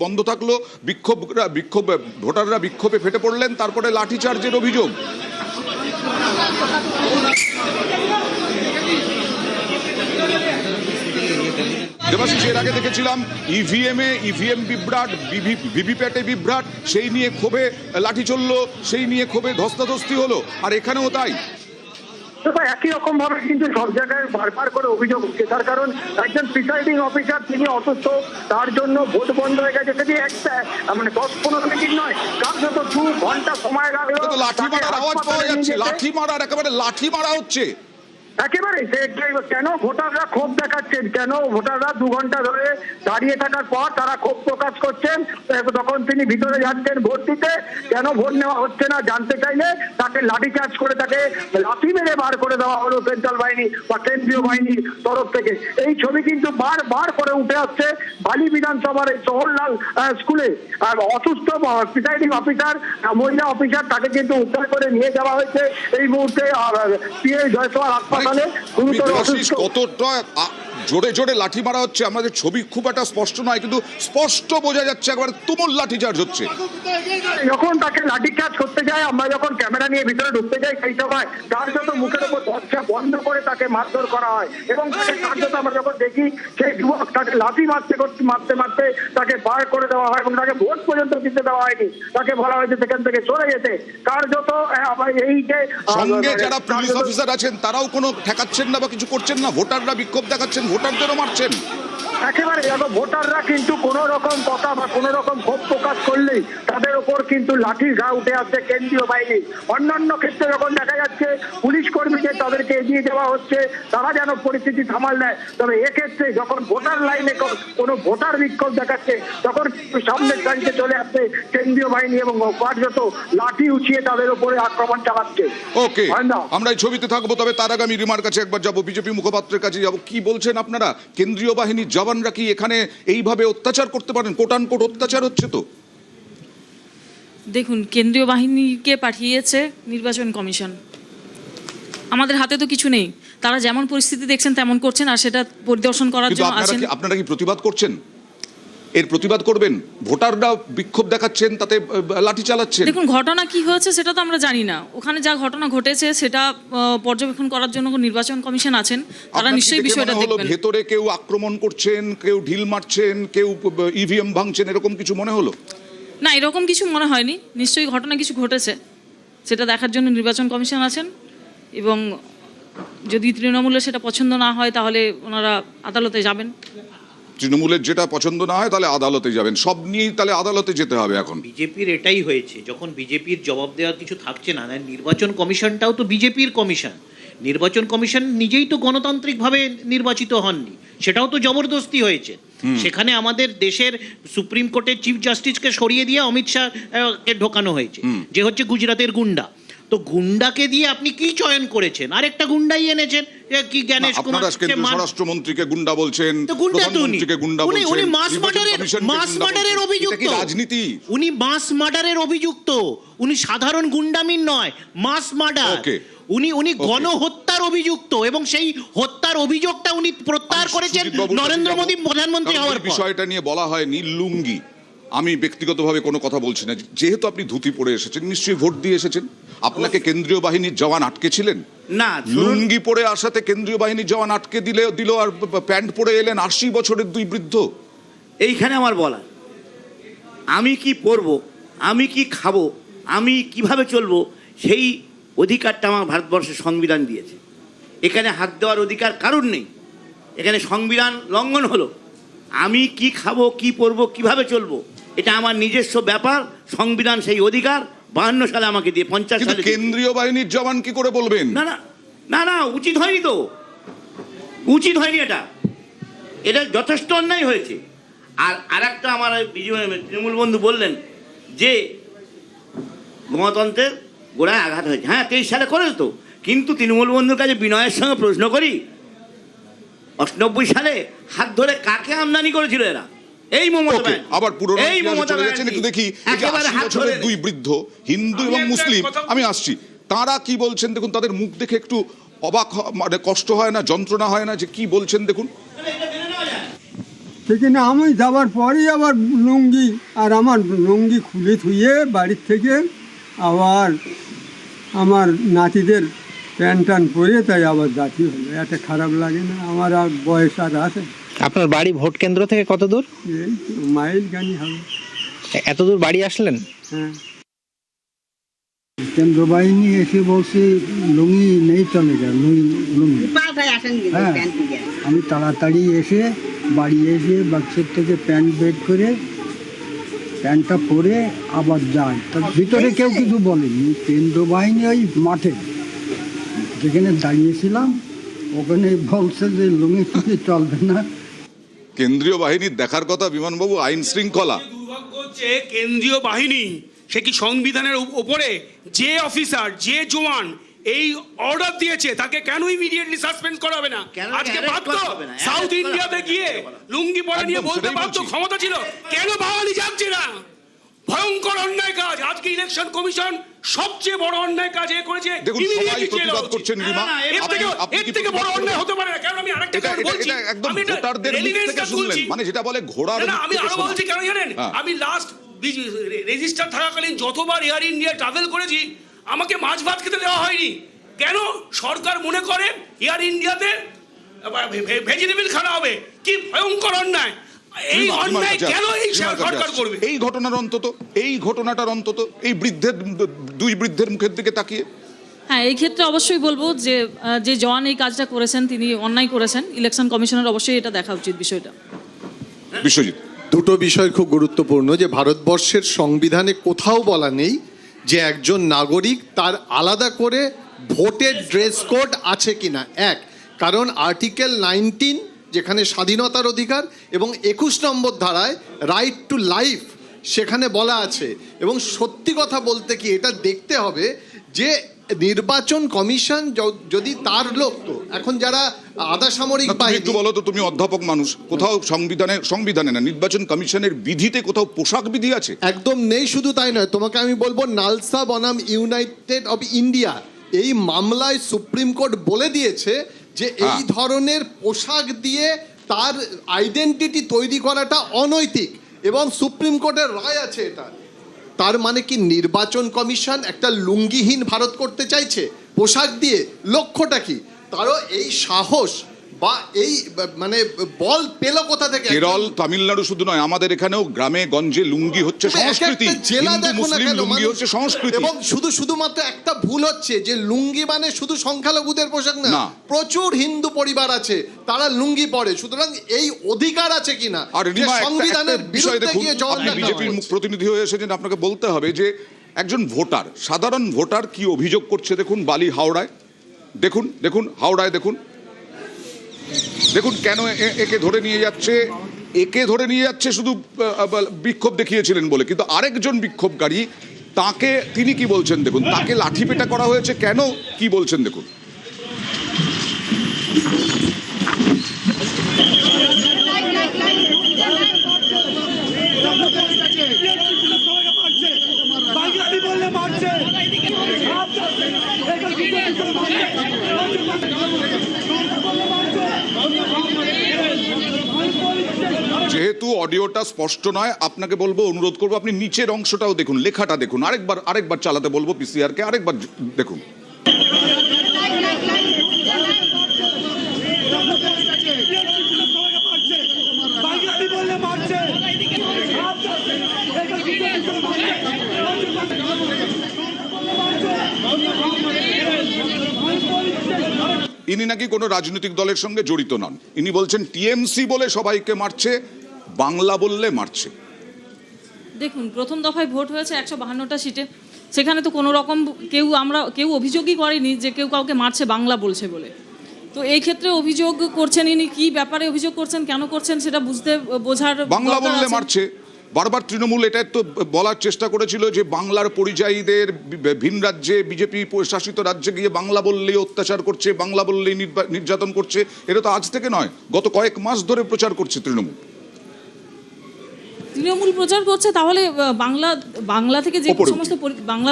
বন্ধ থাকলো, ভোটাররা বিক্ষোভে ফেটে পড়লেন, তারপরে লাঠিচার্জের অভিযোগ। দেবাশিস, এর আগে দেখেছিলাম ইভিএম বিভ্রাট, ভিভিপ্যাটে বিভ্রাট, সেই নিয়ে ক্ষোভে লাঠি চললো, সেই নিয়ে ক্ষোভে ধস্তাধস্তি হলো, আর এখানেও তাই। একই রকম ভাবে কিন্তু সব জায়গায় বারবার করে অভিযোগ হচ্ছে। তার কারণ একজন প্রিসাইডিং অফিসার তিনি অসুস্থ, তার জন্য ভোট বন্ধ হয়ে গেছে। সেটি একটা মানে 10-15 মিনিট নয়, কার্যত 2 ঘন্টা সময় লাগলো। লাঠি মারার আওয়াজ পাওয়া যাচ্ছে, লাঠি মারার, একেবারে লাঠি মারা হচ্ছে একেবারে। কেন ভোটাররা ক্ষোভ দেখাচ্ছেন, কেন ভোটাররা 2 ঘন্টা ধরে দাঁড়িয়ে থাকার পর তারা ক্ষোভ প্রকাশ করছেন, তখন তিনি ভিতরে যাচ্ছেন ভোট দিতে, কেন ভোট নেওয়া হচ্ছে না জানতে চাইলে তাকে লাঠিচার্জ করে তাকে লাঠি মেরে বার করে দেওয়া হলো সেন্ট্রাল বাহিনী বা কেন্দ্রীয় বাহিনীর তরফ থেকে। এই ছবি কিন্তু বারবার করে উঠে আসছে বালি বিধানসভার এই জওহরলাল স্কুলে। আর অসুস্থ প্রিসাইডিং অফিসার, মহিলা অফিসার, তাকে কিন্তু উদ্ধার করে নিয়ে যাওয়া হয়েছে এই মুহূর্তে পিএ জয়সওয়াল হাসপাতালে। কতটা জোরে জোরে লাঠি মারা হচ্ছে আমাদের ছবি খুব একটা স্পষ্ট নয়, কিন্তু স্পষ্ট বোঝা যাচ্ছে একবার তুমুল লাঠিচার্জ হচ্ছে। যখন তাকে লাঠিচার্জ করতে যায়, আমরা যখন ক্যামেরা নিয়ে ভিতরে ঢুকতে যাই, সেই সময় কার্যত মুখের উপর দরজা বন্ধ করে তাকে মারধর করা হয় এবং তাকে কার্যত আমরা যখন দেখি সেই যুবক তাকে লাঠি মারতে মারতে তাকে বার করে দেওয়া হয় এবং তাকে ভোট পর্যন্ত দিতে দেওয়া হয়নি। তাকে বলা হয়েছে সেখান থেকে চলে যেতে। কার্যত এই যে সঙ্গে যারা পুলিশ অফিসার আছেন তারাও কোনো ঠেকাচ্ছেন না বা কিছু করছেন না, ভোটাররা বিক্ষোভ দেখাচ্ছেন, ভোটারদেরও মারছেন। একেবারে ভোটাররা কিন্তু কোন রকম কথা বা কোন রকম ক্ষোভ প্রকাশ করলেই তাদের উপর কিন্তু লাঠির ঘা উঠে আসছে কেন্দ্রীয় বাহিনী। অন্যান্য ক্ষেত্রে যখন দেখা যাচ্ছে পুলিশ কর্মীদের তাদেরকে এগিয়ে দেওয়া হচ্ছে, তারা যেন পরিস্থিতি সামাল নেয়, তবে এক্ষেত্রে যখন ভোটার লাইনে কোনো ভোটার বিক্ষোভ দেখাচ্ছে তখন সামনের সারিতে চলে আসছে কেন্দ্রীয় বাহিনী এবং কার্যত লাঠি উঠিয়ে তাদের উপরে আক্রমণ চালাচ্ছে। ওকে, আমরা এই ছবিতে থাকবো, তবে তার আগে আমি রিমার কাছে একবার যাবো, বিজেপি মুখপাত্রের কাছে যাবো। কি বলছেন আপনারা? কেন্দ্রীয় বাহিনীর জওয়ানরা কি এখানে এইভাবে অত্যাচার করতে পারেন? কোট আনকোট অত্যাচার হচ্ছে তো। দেখুন, কেন্দ্রীয় বাহিনীকে পাঠিয়েছে নির্বাচন কমিশন, আমাদের হাতে তো কিছু নেই। তারা যেমন পরিস্থিতি দেখছেন তেমন করছেন, আর সেটা পরিদর্শন করার জন্য আছেন। আপনারা কি প্রতিবাদ করছেন? এর প্রতিবাদ করবেন? ভোটাররা বিক্ষোভ দেখাচ্ছেন, তাতে লাঠি চালাচ্ছেন। দেখুন, ঘটনা কি হয়েছে সেটা তো আমরা জানি না। ওখানে যা ঘটনা ঘটেছে সেটা পর্যবেক্ষণ করার জন্য নির্বাচন কমিশন আছেন, তারা নিশ্চয়ই বিষয়টা দেখবেন। ভেতরে কেউ আক্রমণ করছেন, কেউ ঢিল মারছেন, কেউ ইভিএম ভাঙছেন, এরকম কিছু মনে হলো না? এরকম কিছু মনে হয়নি, নিশ্চয়ই ঘটনা কিছু ঘটেছে, সেটা দেখার জন্য নির্বাচন কমিশন আছেন। এবং যদি তৃণমূলের সেটা পছন্দ না হয় তাহলে ওনারা আদালতে যাবেন। তৃণমূলের যেটা পছন্দ না হয় তাহলে আদালতে যাবেন, সব নিয়েই তাহলে আদালতে যেতে হবে। এখন বিজেপির এটাই হয়েছে, যখন বিজেপির জবাব দেওয়ার কিছু থাকছে না, নির্বাচন কমিশনটাও তো বিজেপির কমিশন। নির্বাচন কমিশন নিজেই তো গণতান্ত্রিকভাবে নির্বাচিত হননি, সেটাও তো জবরদস্তি হয়েছে। সেখানে আমাদের দেশের সুপ্রিম কোর্টের চিফ জাস্টিসকে সরিয়ে দিয়ে অমিত শাহকে ঢোকানো হয়েছে, যে হচ্ছে গুজরাটের গুন্ডা। তো গুন্ডাকে দিয়ে আপনি কি চয়ন করেছেন? আরেকটা গুন্ডাই এনেছেন, কি জ্ঞানেশ কুমার। স্বরাষ্ট্রমন্ত্রীকে গুন্ডা বলছেন, প্রধানমন্ত্রীকে গুন্ডা বলছেন। উনি মাস মার্ডারের অভিযুক্ত, রাজনীতি। উনি মাস মার্ডারের অভিযুক্ত, উনি সাধারণ গুন্ডামির নয়, মাস মার্ডার। উনি গণহত্যার অভিযুক্ত এবং সেই হত্যার অভিযোগটা উনি প্রত্যাহার করেছেন নরেন্দ্র মোদী প্রধানমন্ত্রী হওয়ার পর। বিষয়টা নিয়ে বলা হয় নীল লুঙ্গি। আমি ব্যক্তিগতভাবে কোনো কথা বলছি না, যেহেতু আপনি ধুতি পরে এসেছেন, নিশ্চয়ই ভোট দিয়ে এসেছেন। আপনাকে কেন্দ্রীয় বাহিনীর জওয়ান আটকে ছিলেন না? লুঙ্গি পরে আসাতে কেন্দ্রীয় বাহিনীর জওয়ান আটকে দিল, আর প্যান্ট পরে এলেন 80 বছরের 2 বৃদ্ধ। এইখানে আমার বলা, আমি কি পরবো, আমি কি খাবো, আমি কিভাবে চলবো, সেই অধিকারটা আমার ভারতবর্ষের সংবিধান দিয়েছে। এখানে হাত দেওয়ার অধিকার কারণ নেই। এখানে সংবিধান লঙ্ঘন হলো। আমি কি খাবো, কি পরবো, কিভাবে চলবো, এটা আমার নিজস্ব ব্যাপার। সংবিধান সেই অধিকার 52 সালে আমাকে দিয়ে, 50 সালে। কেন্দ্রীয় বাহিনীর জওয়ান কি করে বলবেন? না না না না, উচিত হয়নি তো, উচিত হয়নি। এটা যথেষ্ট অন্যায় হয়েছে। আর একটা আমার তৃণমূল বন্ধু বললেন যে গণতন্ত্রের গোড়ায় আঘাত হয়েছে। হ্যাঁ, 23 সালে করেছে তো, কিন্তু তৃণমূল বন্ধুর কাছে বিনয়ের সঙ্গে প্রশ্ন করি, 98 সালে হাত ধরে কাকে আমদানি করেছিল এরা? এই মমতা ব্যানার্জি। আবার পুরো চলে যাচ্ছেন, একটু দেখি। 80 বছরের 2 বৃদ্ধ, হিন্দু এবং মুসলিম, আমি আসছি, তারা কি বলছেন দেখুন। তাদের মুখ দেখে একটু অবাক, মানে কষ্ট হয় না, যন্ত্রণা হয় না, যে কি বলছেন দেখুন। সেখানে আমি যাওয়ার পরেই আবার লুঙ্গি আর আমার লুঙ্গি খুলে থুয়ে বাড়ির থেকে আবার আমার নাতিদের প্যান্ট টান পরে তাই আবার জাতি হলো। এত খারাপ লাগে না? আমার আর বয়স আর আছে, আপনার বাড়ি ভোট কেন্দ্র থেকে কত দূর? এই মাইল গানি হবে। এত দূর বাড়ি আসলেন? হ্যাঁ, কেন্দ্র বাহিনী এসে বলছে লুঙ্গি নেই, চলে যায় লুঙ্গি। হ্যাঁ, আমি তাড়াতাড়ি এসে বাড়ি এসে বাক্সের থেকে প্যান্ট বের করে প্যান্টটা পরে আবার যাই। তার ভিতরে কেউ কিছু বলেনি। কেন্দ্র বাহিনী ওই মাঠে যেখানে দাঁড়িয়েছিলাম ওখানে বলছে যে লুঙ্গি টুঙ্গি চলবে না। কেন্দ্রীয় বাহিনীর দেখার কথা বিমানবাবু, আইন শৃঙ্খলা। দুর্ভাগ্য হচ্ছে কেন্দ্রীয় বাহিনী সে কি সংবিধানের ওপরে যে অফিসার যে জওয়ান এই অর্ডার দিয়েছে তাকে কেন ইমিডিয়েটলি সাসপেন্ড করা হবে না? কেন আজকে arrest বাধ্য করা হবে না? সাউথ arrest করা ইন্ডিয়াতে হবে না। গিয়ে লুঙ্গি পরে নিয়ে একদম বলতে সেটাই বাধ্য, বলছি। ক্ষমতা ছিল, কেন বাঙালি যাচ্ছে না? ভয়ঙ্কর অন্যায় কাজ। আজকে ইলেকশন কমিশন সবচেয়ে বড় অন্যায় কাজ এ করেছে। দেখুন, সবাই Immediately jail প্রতিবাদ হওয়া উচিত। করছেন রিমা। এর থেকে বড় অন্যায় হতে পারে না। কারণ আমি আরেকটা এটা কারণ বলছি, এটা একদম আমি এটা ভোটারদের মুখ relevance থেকে টা শুনলেন, তুলছি। মানে যেটা বলে ঘোড়ার না, না, মুখ আমি থেকে আরো শোনা। বলছি কেন জানেন? হ্যাঁ। আমি লাস্ট রেজিস্টার থাকাকালীন যতবার এয়ার ইন্ডিয়া ট্রাভেল করেছি আমাকে মাছ ভাত খেতে দেওয়া হয়নি। কেন? সরকার মনে করে এয়ার ইন্ডিয়াতে ভেজিটেবল খাওয়া হবে। কি ভয়ঙ্কর অন্যায়! এই রিমার অন্যায় কাছে কেন এই রিমার কাছে সরকার আসছি। করবে? এই ঘটনাটার অন্তত এই দুই বৃদ্ধের মুখের দিকে তাকিয়ে হ্যাঁ, এই ক্ষেত্রে অবশ্যই বলবো যে যে জওয়ান এই কাজটা করেছেন তিনি অন্যায় করেছেন। ইলেকশন কমিশনের অবশ্যই এটা দেখা উচিত বিষয়টা। বিশ্বজিৎ, দুটো বিষয় খুব গুরুত্বপূর্ণ, যে ভারতবর্ষের সংবিধানে কোথাও বলা নেই যে একজন নাগরিক তার আলাদা করে ভোটের ড্রেস কোড আছে কিনা। এক, কারণ আর্টিকেল 19 যেখানে স্বাধীনতার অধিকার এবং 21 নম্বর ধারায় রাইট টু লাইফ সেখানে বলা আছে। এবং সত্যি কথা বলতে কি এটা দেখতে হবে যে নির্বাচন কমিশন যদি তার লোক, তো এখন যারা আধা সামরিক তুমি বাহিনী, একটু বলো তো, তুমি অধ্যাপক মানুষ, কোথাও সংবিধানে না নির্বাচন কমিশনের বিধিতে কোথাও পোশাক বিধি আছে? একদম নেই। শুধু তাই নয়, তোমাকে আমি বলবো নালসা বনাম ইউনাইটেড অফ ইন্ডিয়া এই মামলায় সুপ্রিম কোর্ট বলে দিয়েছে যে এই ধরনের পোশাক দিয়ে তার আইডেন্টিটি তৈরি করাটা অনৈতিক, এবং সুপ্রিম কোর্টের রায় আছে এটা। তার মানে কি নির্বাচন কমিশন একটা লুঙ্গিহীন ভারত করতে চাইছে পোশাক দিয়ে? লক্ষ্যটা কি? তারও এই সাহস বা এই মানে বল পেল কোথা থেকে? কেরল, তামিলনাড়ু শুধু নয়, আমাদের এখানেও গ্রামে গঞ্জে লুঙ্গি হচ্ছে সংস্কৃতি। জেলা হিন্দু দেখো না মুসলিম কেন, লুঙ্গি হচ্ছে সংস্কৃতি। এবং শুধুমাত্র একটা ভুল হচ্ছে যে লুঙ্গি মানে শুধু সংখ্যালঘুদের পোশাক না, না। প্রচুর হিন্দু পরিবার আছে তারা লুঙ্গি পরে। সুতরাং এই অধিকার আছে কিনা আর যে রিমা, সংবিধানের একটা বিষয় বিরুদ্ধে দেখুন, গিয়ে জবাব আপনি দেওয়া বিজেপির হচ্ছে। প্রতিনিধি হয়ে এসেছেন, আপনাকে বলতে হবে যে একজন ভোটার, সাধারণ ভোটার কি অভিযোগ করছে দেখুন। বালি হাওড়ায় দেখুন, হাওড়ায় দেখুন কেন একে ধরে নিয়ে যাচ্ছে শুধু বিক্ষোভ দেখিয়েছিলেন বলে। কিন্তু আরেকজন বিক্ষোভকারী, তিনি কি বলছেন দেখুন। তাকে লাঠিপেটা করা হয়েছে কেন, কি বলছেন দেখুন। যেহেতু অডিওটা স্পষ্ট নয়, আপনাকে বলবো, অনুরোধ করবো আপনি নিচের অংশটাও দেখুন, লেখাটা দেখুন। আরেকবার চালাতে বলবো পিসিআরকে, আরেকবার দেখুন। ইনি নাকি কোনো রাজনৈতিক দলের সঙ্গে জড়িত নন। ইনি বলছেন টিএমসি বলে সবাইকে মারছে, বাংলা বললে মারছে। দেখুন, প্রথম দফায় ভোট হয়েছে 152টা সিটে। সেখানে তো কোনো রকম কেউ অভিযোগই করেনি যে কেউ কাউকে মারছে বাংলা বলছে বলে। তো এই ক্ষেত্রে অভিযোগ করছেন ইনি, কি ব্যাপারে অভিযোগ করছেন, কেন করছেন সেটা বোঝার বাংলা দরকার বললে আছে। মারছে। বারবার তৃণমূল এটা তো বলার চেষ্টা করেছিল যে বাংলার পরিযায়ীদের ভিন রাজ্যে, বিজেপি শাসিত রাজ্যে গিয়ে বাংলা বললেই অত্যাচার করছে, বাংলা বললেই নির্যাতন করছে। এটা তো আজ থেকে নয়, গত কয়েক মাস ধরে প্রচার করছে তৃণমূল প্রচার করছে। তাহলে বাংলা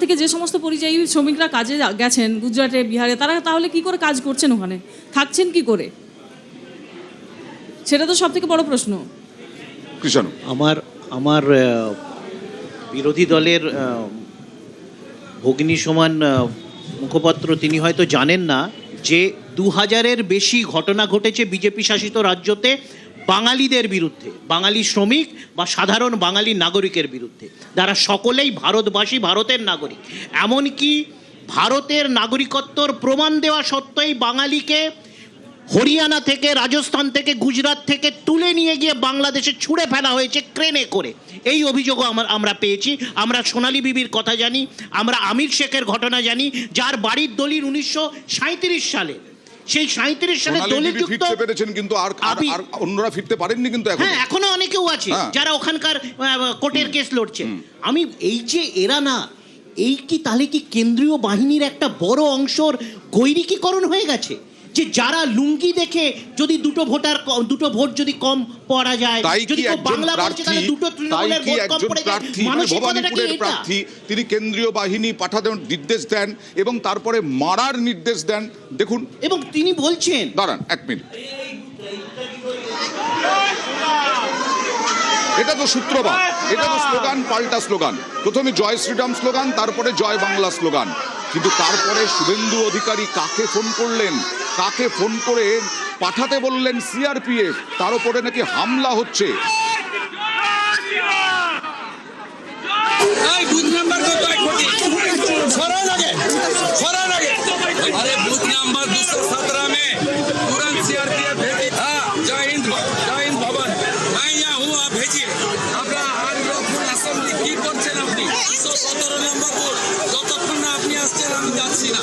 থেকে যে সমস্ত পরিযায়ী শ্রমিকরা কাজে গেছেন গুজরাটে, বিহারে, তারা তাহলে কি করে কাজ করছেন, ওখানে থাকছেন কি করে? সেটা তো সব থেকে বড় প্রশ্ন। কৃষাণু। আমার বিরোধী দলের ভগিনী সমান মুখপাত্র তিনি হয়তো জানেন না যে 2000-এর বেশি ঘটনা ঘটেছে বিজেপি শাসিত রাজ্যতে বাঙালিদের বিরুদ্ধে, বাঙালি শ্রমিক বা সাধারণ বাঙালি নাগরিকের বিরুদ্ধে, যারা সকলেই ভারতবাসী, ভারতের নাগরিক। এমনকি ভারতের নাগরিকত্বর প্রমাণ দেওয়া সত্ত্বেই বাঙালিকে হরিয়ানা থেকে, রাজস্থান থেকে, গুজরাট থেকে তুলে নিয়ে গিয়ে বাংলাদেশে ছুঁড়ে ফেলা হয়েছে ক্রেনে করে। এই অভিযোগও আমরা পেয়েছি। আমরা সোনালী বিবির কথা জানি, আমরা আমির শেখের ঘটনা জানি, যার বাড়ির দলিল 1937 সালে। সেই 37 সালে সোনালী দলিল বিবি যুক্ত ফিরতে পেরেছেন, কিন্তু আর অন্যরা ফিরতে পারেননি কিন্তু এখন। হ্যাঁ, এখনো অনেকেও আছে যারা ওখানকার কোর্টের কেস লড়ছে। আমি এই যে এরা না, এই কি তাহলে কি কেন্দ্রীয় বাহিনীর একটা বড় অংশর গৈরিকীকরণ হয়ে গেছে, যে যারা লুঙ্গি দেখে যদি দুটো ভোট যদি কম পড়া যায়, যদি কেউ বাংলা বলছে তাহলে দুটো তৃণমূলের ভোট কম পড়ে যায়, মানসিকতাটা কি এটা? প্রার্থী তিনি কেন্দ্রীয় বাহিনী পাঠাতে নির্দেশ দেন এবং তারপরে মারার নির্দেশ দেন। দেখুন, এবং তিনি বলছেন, দাঁড়ান এক মিনিট, এটা তো সূত্রপাত, এটা তো স্লোগান পাল্টা স্লোগান। প্রথমে জয় শ্রীরাম স্লোগান, তারপরে জয় বাংলা স্লোগান। কিন্তু তারপরে শুভেন্দু অধিকারী কাকে ফোন করলেন, কাকে ফোন করে পাঠাতে বললেন সিআরপিএফ, তার উপরে নাকি হামলা হচ্ছে। বুথ নাম্বার अरे बूथ नंबर 217 में तुरंत सीआरपीएफ भेजिए। हाँ, जय हिंद भवन, मैं यहाँ हूँ, आप भेजिए। अपना আর রক্ষণ অ্যাসেম্বলি কি করছেন আপনি? 217 নম্বর বুথ, যতক্ষণ না আপনি আসছেন আমি যাচ্ছি না,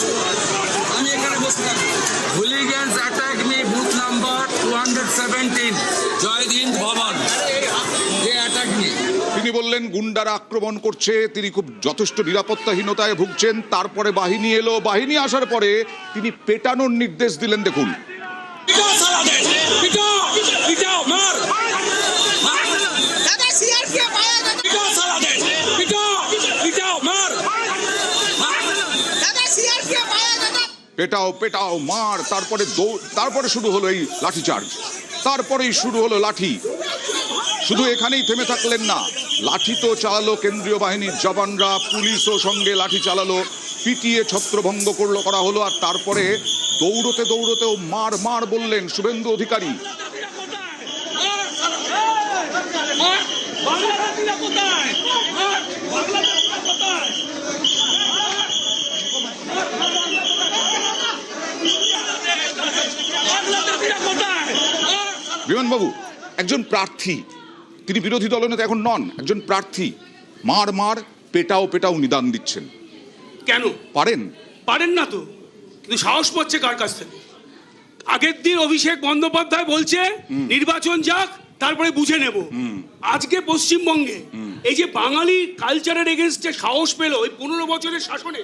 আমি এখানে বসে থাকি। হুলিগানস অ্যাটাক মি বুথ নাম্বার 217 জয় হিন্দ ভবন, ये अटैक মি। তিনি বললেন গুন্ডারা আক্রমণ করছে, তিনি খুব যথেষ্ট নিরাপত্তাহীনতায় ভুগছেন। তারপরে বাহিনী এলো, বাহিনী আসার পরে তিনি পেটানোর নির্দেশ দিলেন। দেখুন, পেটাও পেটাও মার, তারপরে শুরু হলো এই লাঠিচার্জ, তারপরেই শুরু হলো লাঠি। শুধু এখানেই থেমে থাকলেন না, লাঠি তো চালালো কেন্দ্রীয় বাহিনীর জওয়ানরা, পুলিশও সঙ্গে লাঠি চালালো, পিটিয়ে ছত্রভঙ্গ করা হলো। আর তারপরে দৌড়তে দৌড়তেও মার মার বললেন শুভেন্দু অধিকারী। বিমানবাবু, একজন প্রার্থী, তিনি বিরোধী দলনেতা এখন নন, একজন প্রার্থী মার মার পেটাও পেটাও নিদান দিচ্ছেন। কেন পারেন না তো, কিন্তু সাহস পাচ্ছে কার কাছ থেকে? আগের দিন অভিষেক বন্দ্যোপাধ্যায় বলছে নির্বাচন যাক, তারপরে বুঝে নেব। আজকে পশ্চিমবঙ্গে এই যে বাঙালি কালচারের এগেনস্টে সাহস পেল এই 15 বছরের শাসনে,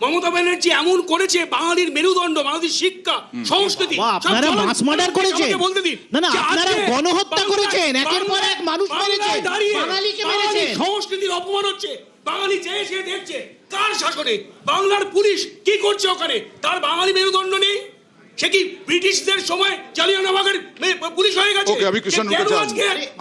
মমতা ব্যানার্জি এমন করেছে বাঙালির মেরুদণ্ড, বাঙালির শিক্ষা, সংস্কৃতি, আপনারা মাস মার্ডার করেছেন, বলতে দিন না না, আপনারা গণহত্যা করেছেন, একের পর এক মানুষ মেরেছেন, বাঙালিকে মেরেছেন, সংস্কৃতির অপমান হচ্ছে। বাঙালি চেয়ে সে দেখছে কার শাসনে, বাংলার পুলিশ কি করছে ওখানে, তার বাঙালি মেরুদণ্ড নেই। সে কি ব্রিটিশদের সময় জালিয়ানওয়ালাবাগের পুলিশ হয়ে গেছে?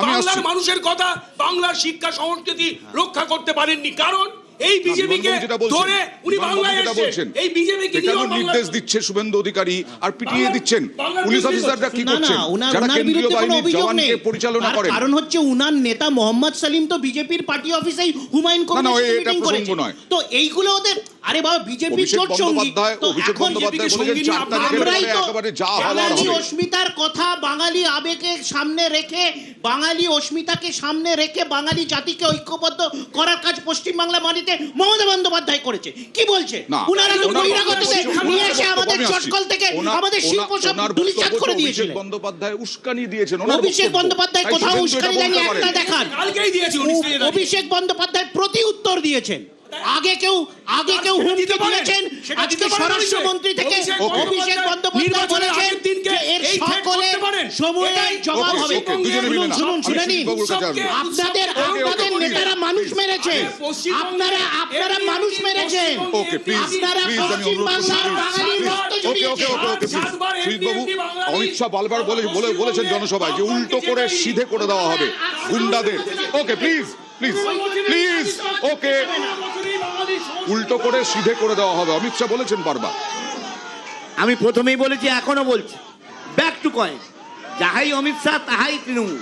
বাংলার মানুষের কথা, বাংলার শিক্ষা সংস্কৃতি রক্ষা করতে পারেননি, কারণ এই বিজেপিকে ধরে উনি বাংলায় এসেছেন, এই বিজেপিকে নির্দেশ দিচ্ছে শুভেন্দু অধিকারী আর পিটিয়ে দিচ্ছেন পুলিশ অফিসাররা। কি করছেন যারা কেন্দ্রীয় বাহিনীর জওয়ানকে পরিচালনা করেন? কারণ হচ্ছে উনার নেতা মোহাম্মদ সালিম তো বিজেপির পার্টি অফিসেই হুমায়ুন কবিরের মিটিং করেছেন। তো এইগুলো ওদের, আরে বাবা বিজেপি জোট সঙ্গী, তো এখন আমরাই তো বাঙালি অস্মিতার কথা, বাঙালি আবেগকে সামনে রেখে, বাঙালি অস্মিতাকে সামনে রেখে বাঙালি জাতিকে ঐক্যবদ্ধ করার কাজ পশ্চিমবাংলা মাটিতে মমতা বন্দ্যোপাধ্যায় করেছে। কি বলছে? উনারা তো বহিরাগতদের নিয়ে এসে আমাদের চটকল থেকে আমাদের শিল্প সব ধুলিসাৎ করে দিয়েছিলেন। বন্দ্যোপাধ্যায় উস্কানি দিয়েছেন। অভিষেক বন্দ্যোপাধ্যায় কোথাও উস্কানি দেয়নি, একটা দেখান। অভিষেক বন্দ্যোপাধ্যায় প্রতি উত্তর দিয়েছেন। আগে কেউ হুমকি দিয়েছেন, আজকে স্বরাষ্ট্রমন্ত্রী থেকে অভিষেক বন্দ্যোপাধ্যায় বলেছেন যে এর সকলের সময়ের জবাব হবে। শুনুন শুনে নিন, আপনাদের নেতারা মানুষ মেরেছে, আপনারা মানুষ মেরেছেন, আপনারা পশ্চিম বাংলার বাঙালির রক্ত ঝরিয়েছেন। সুজিতবাবু, অমিত শাহ বারবার বলেছেন জনসভায় যে উল্টো করে সিধে করে দেওয়া হবে গুন্ডাদের। ওকে প্লিজ প্লিজ প্লিজ, ওকে, উল্টো করে সিধে করে দেওয়া হবে, অমিত শাহ বলেছেন বারবার। আমি প্রথমেই বলেছি, এখনো বলছি, ব্যাক টু পয়েন্ট, যাহাই অমিত শাহ তাহাই তৃণমূল।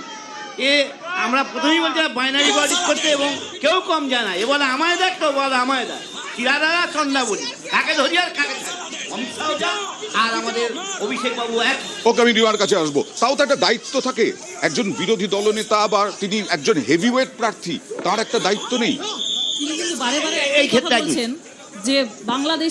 আমরা প্রথমেই বলছি বাইনারি পলিটিক্স করতে, এবং কেউ কম যায় না। এ বলে আমায় দেখ, তো বলে আমায় দেখ, চিরাদারা চন্ডা বলি, কাকে ধরি আর কাকে ছাড়ি। অমিত শাহ আর আমাদের অভিষেক বাবু এক। ওকে, আমি রিমার কাছে আসবো। তাও তো একটা দায়িত্ব থাকে, একজন বিরোধী দলনেতা বা তিনি একজন হেভিওয়েট প্রার্থী, তার একটা দায়িত্ব নেই? তিনি কিন্তু বারে বারে এই ক্ষেত্রে বলছেন যে বাংলাদেশ